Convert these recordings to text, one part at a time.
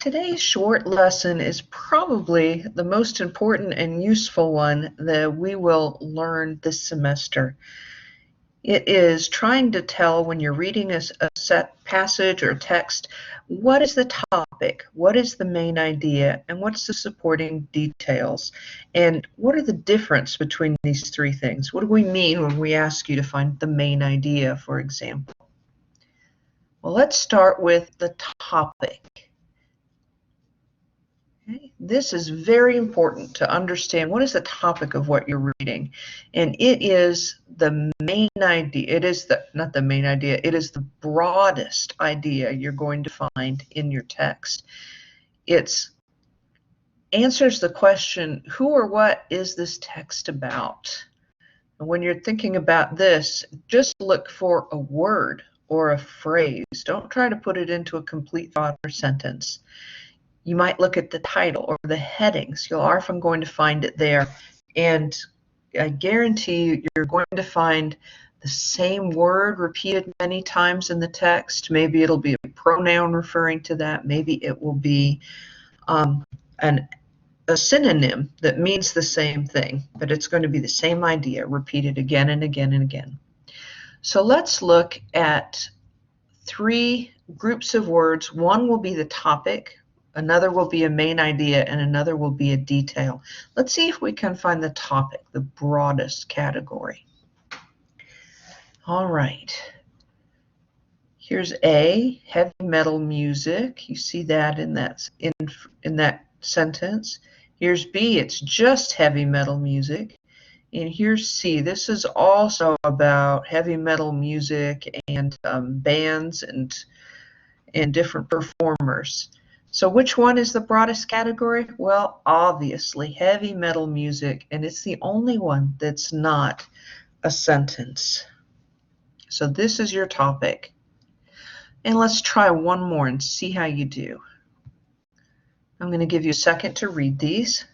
Today's short lesson is probably the most important and useful one that we will learn this semester. It is trying to tell when you're reading a set passage or text, what is the topic, what is the main idea, and what's the supporting details, and what are the difference between these three things? What do we mean when we ask you to find the main idea, for example? Well, let's start with the topic. Okay. This is very important to understand what is the topic of what you're reading. And it is the main idea. It is not the main idea, it is the broadest idea you're going to find in your text. It answers the question, who or what is this text about? And when you're thinking about this, just look for a word or a phrase. Don't try to put it into a complete thought or sentence. You might look at the title or the headings. You're often going to find it there. And I guarantee you, you're going to find the same word repeated many times in the text. Maybe it'll be a pronoun referring to that. Maybe it will be a synonym that means the same thing, but it's going to be the same idea repeated again and again and again. So let's look at three groups of words. One will be the topic, another will be a main idea, and another will be a detail. Let's see if we can find the topic, the broadest category. All right. Here's A, heavy metal music. You see that in that sentence. Here's B, it's just heavy metal music. And here's C. This is also about heavy metal music and bands and different performers. So which one is the broadest category? Well, obviously heavy metal music, and it's the only one that's not a sentence. So this is your topic. And let's try one more and see how you do. I'm going to give you a second to read these.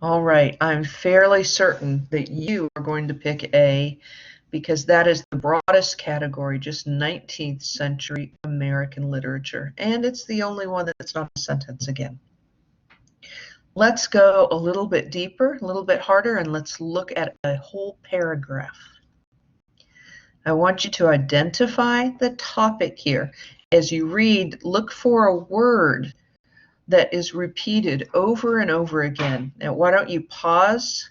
All right, I'm fairly certain that you are going to pick A because that is the broadest category, just 19th century American literature. And it's the only one that's not a sentence again. Let's go a little bit deeper, a little bit harder, and let's look at a whole paragraph. I want you to identify the topic here. As you read, look for a word that is repeated over and over again. Now, why don't you pause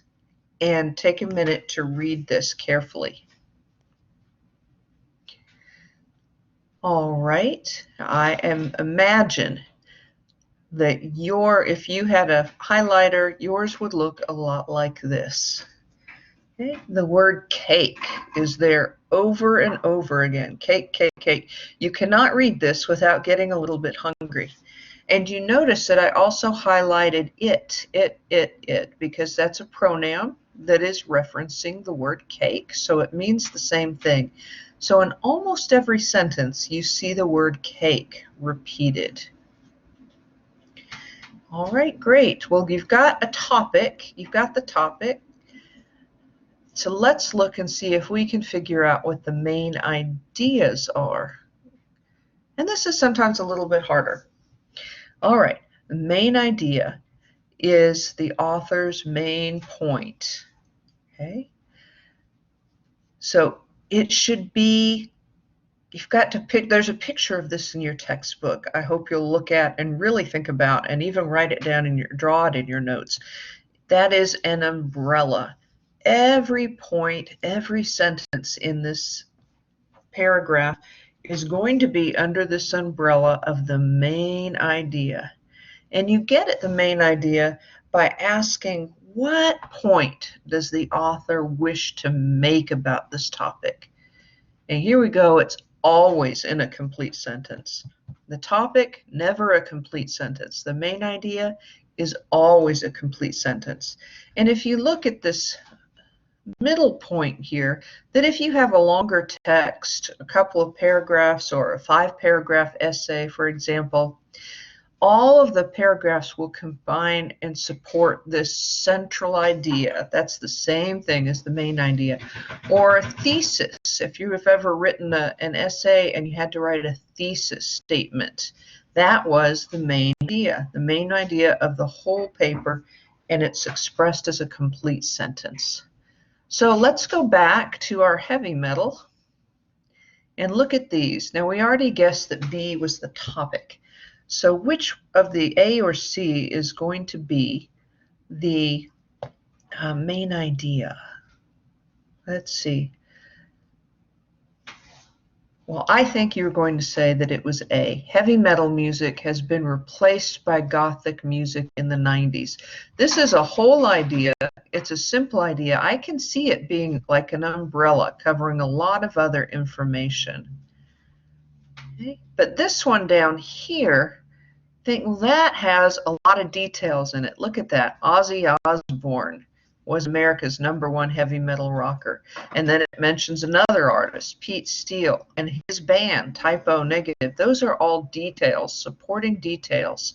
and take a minute to read this carefully. All right, imagine that if you had a highlighter, yours would look a lot like this. Okay? The word cake is there over and over again. Cake, cake, cake. You cannot read this without getting a little bit hungry. And you notice that I also highlighted it, because that's a pronoun that is referencing the word cake, so it means the same thing. So in almost every sentence, you see the word cake repeated. All right, great. Well, you've got a topic. You've got the topic. So let's look and see if we can figure out what the main ideas are. And this is sometimes a little bit harder. All right, the main idea is the author's main point. Okay? So it should be, you've got to pick, there's a picture of this in your textbook. I hope you'll look at and really think about and even write it down and draw it in your notes. That is an umbrella. Every point, every sentence in this paragraph is going to be under this umbrella of the main idea. And you get at the main idea by asking, what point does the author wish to make about this topic? And here we go, it's always in a complete sentence. The topic, never a complete sentence. The main idea is always a complete sentence. And if you look at this middle point here, that if you have a longer text, a couple of paragraphs or a 5-paragraph essay, for example, all of the paragraphs will combine and support this central idea. That's the same thing as the main idea. Or a thesis. If you have ever written an essay and you had to write a thesis statement, that was the main idea of the whole paper, and it's expressed as a complete sentence. So let's go back to our heavy metal and look at these. Now, we already guessed that B was the topic. So which of the A or C is going to be the main idea? Let's see. Well, I think you're going to say that it was A. Heavy metal music has been replaced by Gothic music in the 90s. This is a whole idea. It's a simple idea. I can see it being like an umbrella covering a lot of other information. Okay. But this one down here, I think that has a lot of details in it. Look at that. Ozzy Osbourne was America's #1 heavy metal rocker. And then it mentions another artist, Pete Steele, and his band, Typo Negative. Those are all details, supporting details.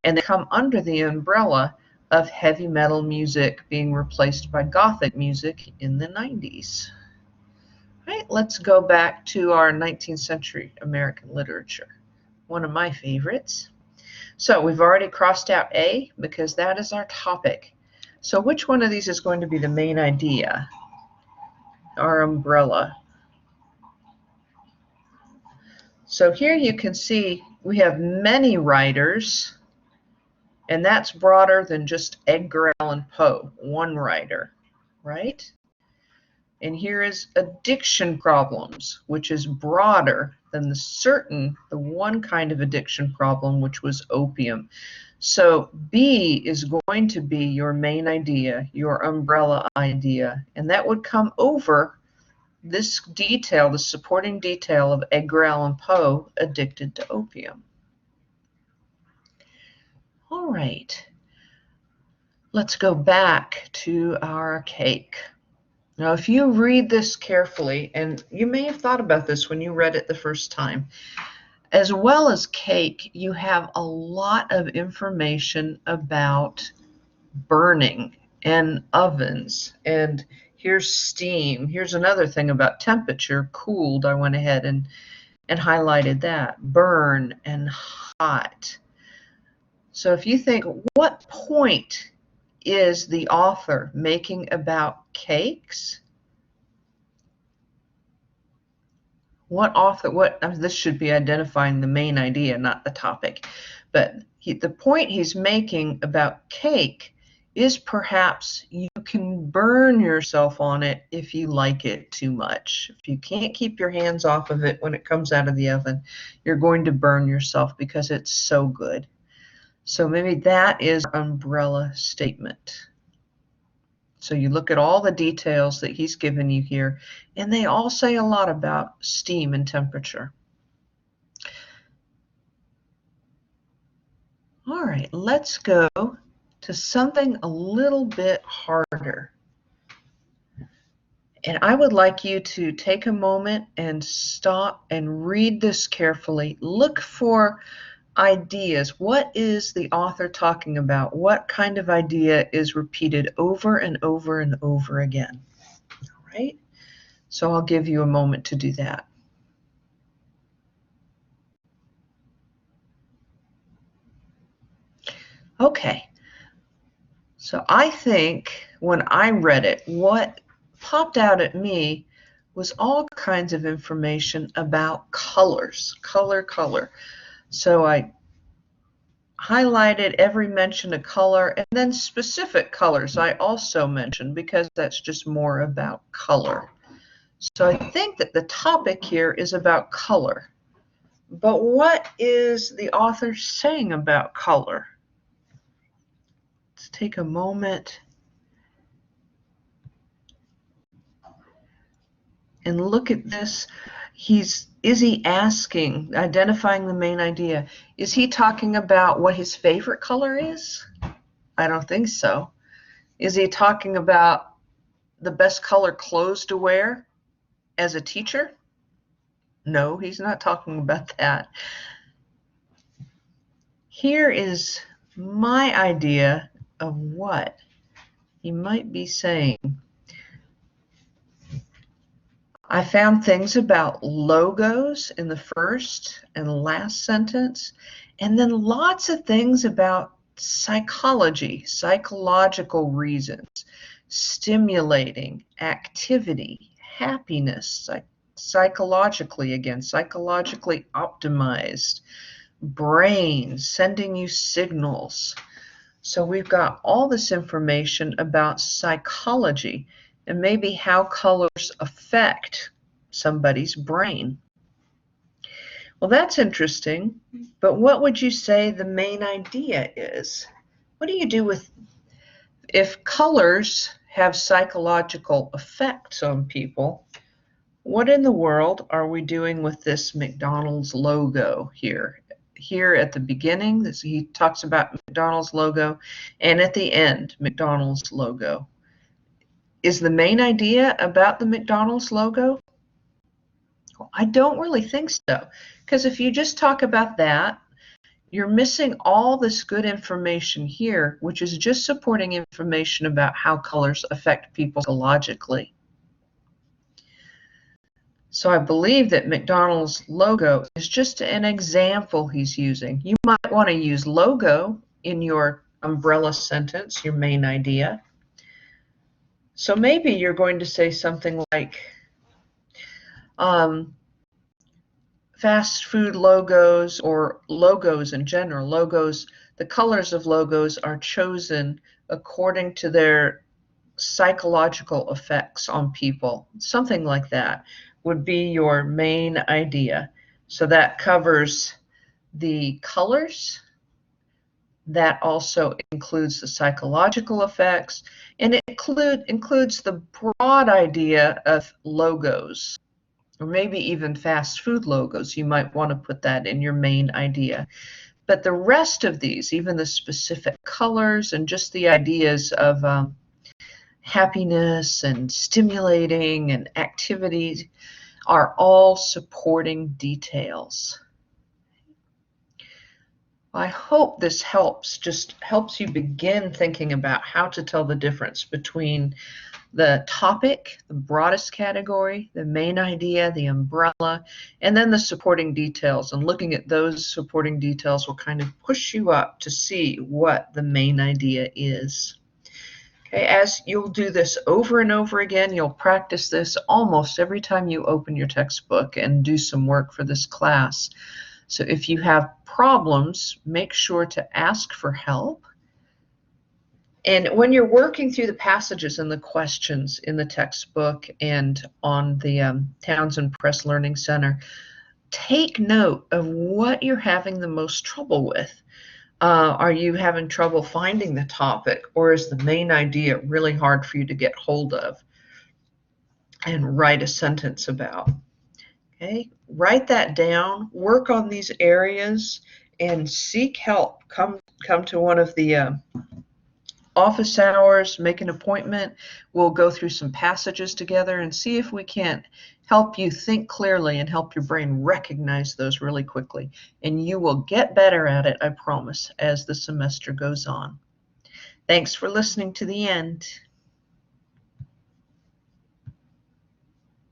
And they come under the umbrella of heavy metal music being replaced by Gothic music in the 90s. All right, let's go back to our 19th century American literature, one of my favorites. So we've already crossed out A because that is our topic. So which one of these is going to be the main idea? Our umbrella. So here you can see we have many writers, and that's broader than just Edgar Allan Poe, one writer, right? And here is addiction problems, which is broader than the one kind of addiction problem, which was opium. So B is going to be your main idea, your umbrella idea, and that would come over this detail, the supporting detail of Edgar Allan Poe, addicted to opium. All right, let's go back to our cake. Now, if you read this carefully, and you may have thought about this when you read it the first time, as well as cake, you have a lot of information about burning and ovens. And here's steam. Here's another thing about temperature, cooled. I went ahead and highlighted that. Burn and hot. So if you think, what point is the author making about cakes? This should be identifying the main idea, not the topic. But the point he's making about cake is perhaps you can burn yourself on it if you like it too much. If you can't keep your hands off of it when it comes out of the oven, you're going to burn yourself because it's so good. So maybe that is our umbrella statement. So you look at all the details that he's given you here, and they all say a lot about steam and temperature. All right, let's go to something a little bit harder. And I would like you to take a moment and stop and read this carefully. Look for ideas. What is the author talking about? What kind of idea is repeated over and over and over again? All right. So I'll give you a moment to do that. Okay. So I think when I read it, what popped out at me was all kinds of information about colors, color. So I highlighted every mention of color, and then specific colors I also mentioned because that's just more about color. So I think that the topic here is about color. But what is the author saying about color? Let's take a moment and look at this. Is he asking, identifying the main idea? Is he talking about what his favorite color is? I don't think so. Is he talking about the best color clothes to wear as a teacher? No, he's not talking about that. Here is my idea of what he might be saying. I found things about logos in the first and last sentence, and then lots of things about psychology, psychological reasons, stimulating, activity, happiness, psychologically optimized, brain, sending you signals. So we've got all this information about psychology and maybe how colors affect somebody's brain. Well, that's interesting, but what would you say the main idea is? What do you do with if colors have psychological effects on people? What in the world are we doing with this McDonald's logo here? Here at the beginning, he talks about McDonald's logo, and at the end, McDonald's logo. Is the main idea about the McDonald's logo? Well, I don't really think so, because if you just talk about that, you're missing all this good information here, which is just supporting information about how colors affect people psychologically. So I believe that McDonald's logo is just an example he's using. You might want to use logo in your umbrella sentence, your main idea. So maybe you're going to say something like, fast food logos or logos in general. Logos, the colors of logos are chosen according to their psychological effects on people. Something like that would be your main idea. So that covers the colors, that also includes the psychological effects, and it includes the broad idea of logos, or maybe even fast food logos. You might want to put that in your main idea. But the rest of these, even the specific colors and just the ideas of happiness and stimulating and activities, are all supporting details. I hope this just helps you begin thinking about how to tell the difference between the topic, the broadest category, the main idea, the umbrella, and then the supporting details. And looking at those supporting details will kind of push you up to see what the main idea is. Okay, as you'll do this over and over again, you'll practice this almost every time you open your textbook and do some work for this class. So if you have problems, make sure to ask for help. And when you're working through the passages and the questions in the textbook and on the Townsend Press Learning Center, take note of what you're having the most trouble with. Are you having trouble finding the topic, or is the main idea really hard for you to get hold of and write a sentence about? Okay, write that down, work on these areas, and seek help. Come to one of the office hours, make an appointment. We'll go through some passages together and see if we can't help you think clearly and help your brain recognize those really quickly. And you will get better at it, I promise, as the semester goes on. Thanks for listening to the end.